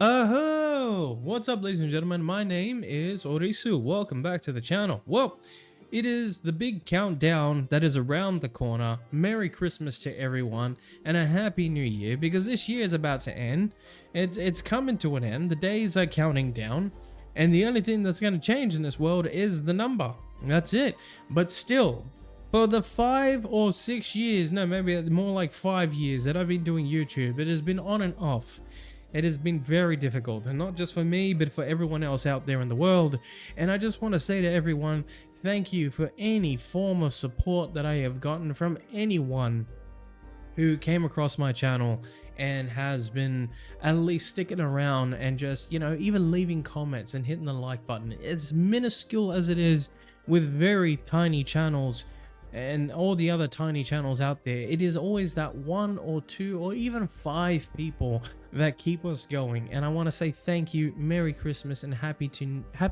What's up, ladies and gentlemen? My name is Orisu. Welcome back to the channel. Well, it is the big countdown that is around the corner. Merry Christmas to everyone and a Happy New Year, because this year is about to end. It's coming to an end. The days are counting down, and the only thing that's going to change in this world is the number. That's it. But still, for the 5 or 6 years, no, maybe more like 5 years that I've been doing YouTube, it has been on and off. It has been very difficult, and not just for me, but for everyone else out there in the world. And I just want to say to everyone, thank you for any form of support that I have gotten from anyone who came across my channel and has been at least sticking around and just, even leaving comments and hitting the like button. As minuscule as it is with very tiny channels and all the other tiny channels out there, it is always that 1 or 2 or even 5 people that keep us going. And I want to say thank you, Merry Christmas, and Happy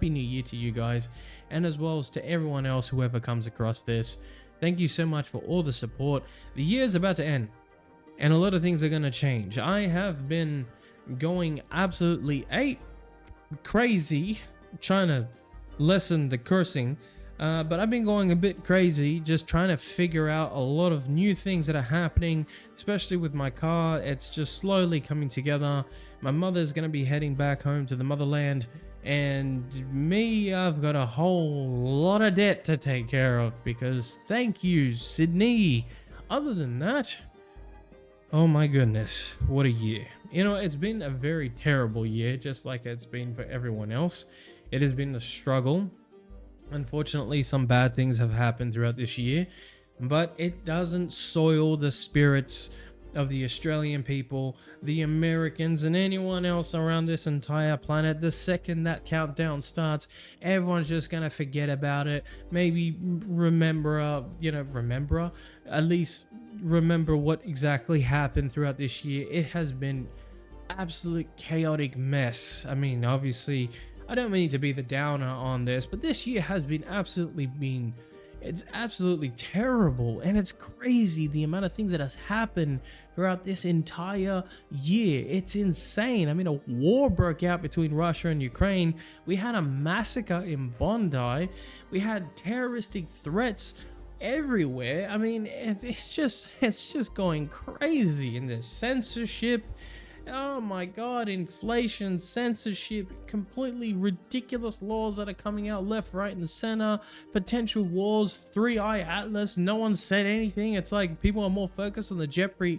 New Year to you guys, and as well as to everyone else whoever comes across this. Thank you so much for all the support. The year is about to end, and a lot of things are going to change. I have been going absolutely crazy trying to lessen the cursing. But I've been going a bit crazy, just trying to figure out a lot of new things that are happening, especially with my car. It's just slowly coming together. My mother's going to be heading back home to the motherland, and me, I've got a whole lot of debt to take care of, because thank you, Sydney. Other than that, oh my goodness, what a year. It's been a very terrible year, just like it's been for everyone else. It has been a struggle. Unfortunately, some bad things have happened throughout this year, but it doesn't soil the spirits of the Australian people, the Americans, and anyone else around this entire planet. The second that countdown starts, everyone's just gonna forget about it. Maybe remember at least remember what exactly happened throughout this year. It has been absolute chaotic mess. I mean, obviously, I don't mean to be the downer on this, but this year has been it's absolutely terrible, and it's crazy the amount of things that has happened throughout this entire year. It's insane. I mean, a war broke out between Russia and Ukraine. We had a massacre in Bondi. We had terroristic threats everywhere. I mean, it's just going crazy. And there's censorship. Oh my god, inflation, censorship, completely ridiculous laws that are coming out left, right, and center, potential wars, 3i Atlas, no one said anything. It's like people are more focused on the Jeffrey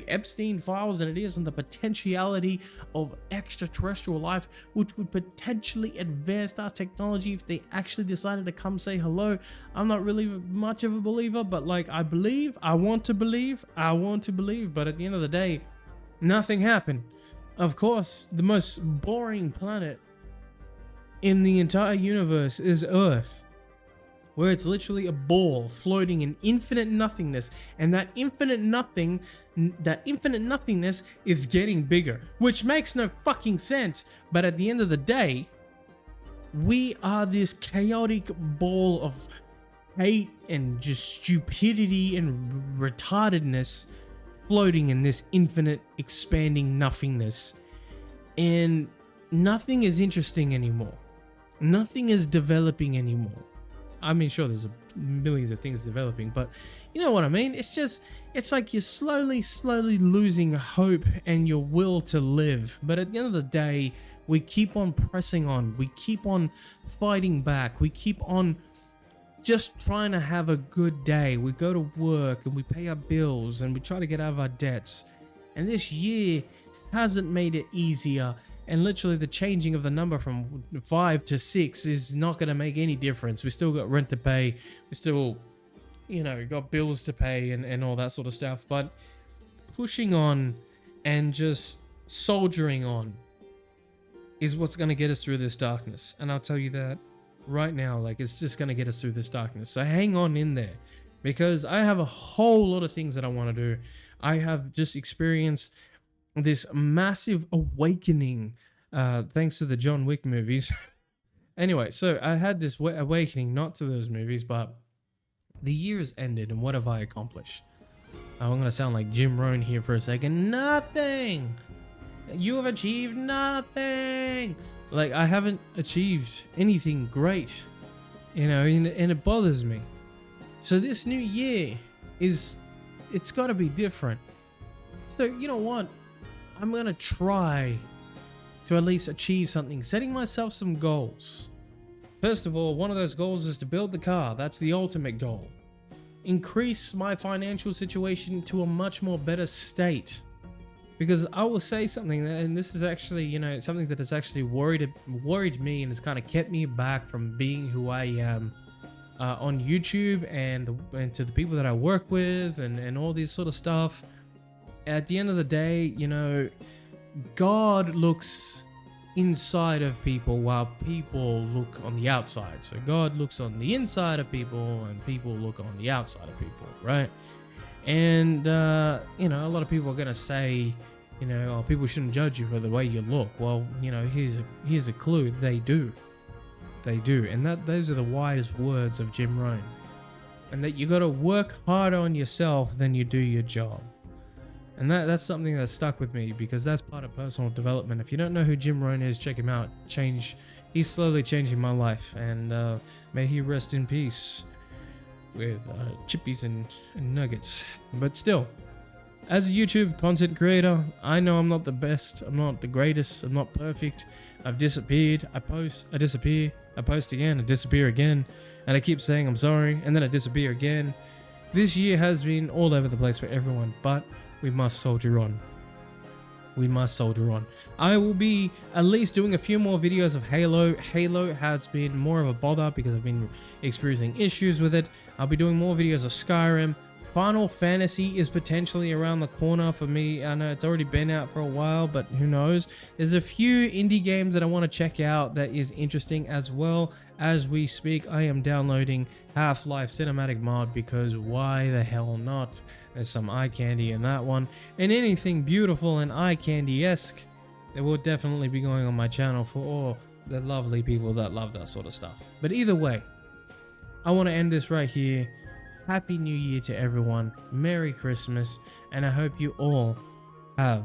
Epstein files than it is on the potentiality of extraterrestrial life, which would potentially advance our technology if they actually decided to come say hello. I'm not really much of a believer, but like, I want to believe, but at the end of the day, nothing happened. Of course, the most boring planet in the entire universe is Earth, where it's literally a ball floating in infinite nothingness, and that infinite nothingness is getting bigger, which makes no fucking sense. But at the end of the day, we are this chaotic ball of hate and just stupidity and retardedness floating in this infinite expanding nothingness, and nothing is interesting anymore. Nothing is developing anymore. I mean, sure, there's millions of things developing, but you know what I mean? It's like you're slowly losing hope and your will to live. But at the end of the day, we keep on pressing on. We keep on fighting back. We keep on just trying to have a good day. We go to work and we pay our bills and we try to get out of our debts. And this year hasn't made it easier. And literally the changing of the number from 5 to 6 is not going to make any difference. We still got rent to pay. We still, got bills to pay and all that sort of stuff. But pushing on and just soldiering on is what's going to get us through this darkness. And I'll tell you that right now, like, it's just gonna get us through this darkness. So hang on in there, because I have a whole lot of things that I want to do. I have just experienced this massive awakening thanks to the John Wick movies. Anyway, so I had this awakening, not to those movies, but the year has ended, and what have I accomplished? I'm gonna sound like Jim Rohn here for a second. Nothing. You have achieved nothing. Like, I haven't achieved anything great, you know, and it bothers me. So this new year it's got to be different. So, you know what? I'm going to try to at least achieve something, setting myself some goals. First of all, one of those goals is to build the car. That's the ultimate goal. Increase my financial situation to a much more better state. Because I will say something, and this is actually, you know, something that has actually worried me and has kind of kept me back from being who I am on YouTube and to the people that I work with and all this sort of stuff. At the end of the day, you know, God looks inside of people while people look on the outside. So God looks on the inside of people and people look on the outside of people, right? And you know, a lot of people are gonna say, you know, oh, people shouldn't judge you for the way you look. Well, you know, here's a clue. They do, and those are the widest words of Jim Rohn. And that you got to work harder on yourself than you do your job. And that's something that stuck with me because that's part of personal development. If you don't know who Jim Rohn is, check him out. He's slowly changing my life, and may he rest in peace with chippies and nuggets. But still, as a YouTube content creator, I know I'm not the best, I'm not the greatest, I'm not perfect. I've disappeared, I post, I disappear, I post again, I disappear again, and I keep saying I'm sorry, and then I disappear again. This year has been all over the place for everyone, but we must soldier on. We must soldier on. I will be at least doing a few more videos of Halo. Halo has been more of a bother because I've been experiencing issues with it. I'll be doing more videos of Skyrim. Final Fantasy is potentially around the corner for me. I know it's already been out for a while, but who knows? There's a few indie games that I want to check out that is interesting as well. As we speak, I am downloading Half-Life Cinematic Mod because why the hell not? There's some eye candy in that one. And anything beautiful and eye candy-esque, it will definitely be going on my channel for all the lovely people that love that sort of stuff. But either way, I want to end this right here. Happy New Year to everyone. Merry Christmas. And I hope you all have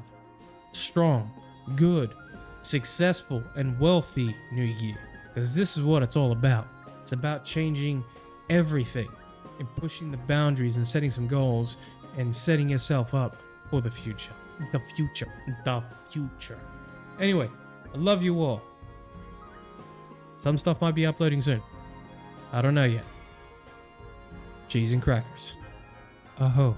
strong, good, successful, and wealthy New Year. Because this is what it's all about. It's about changing everything and pushing the boundaries and setting some goals and setting yourself up for the future. The future. The future. Anyway, I love you all. Some stuff might be uploading soon. I don't know yet. Cheese and crackers. Oh.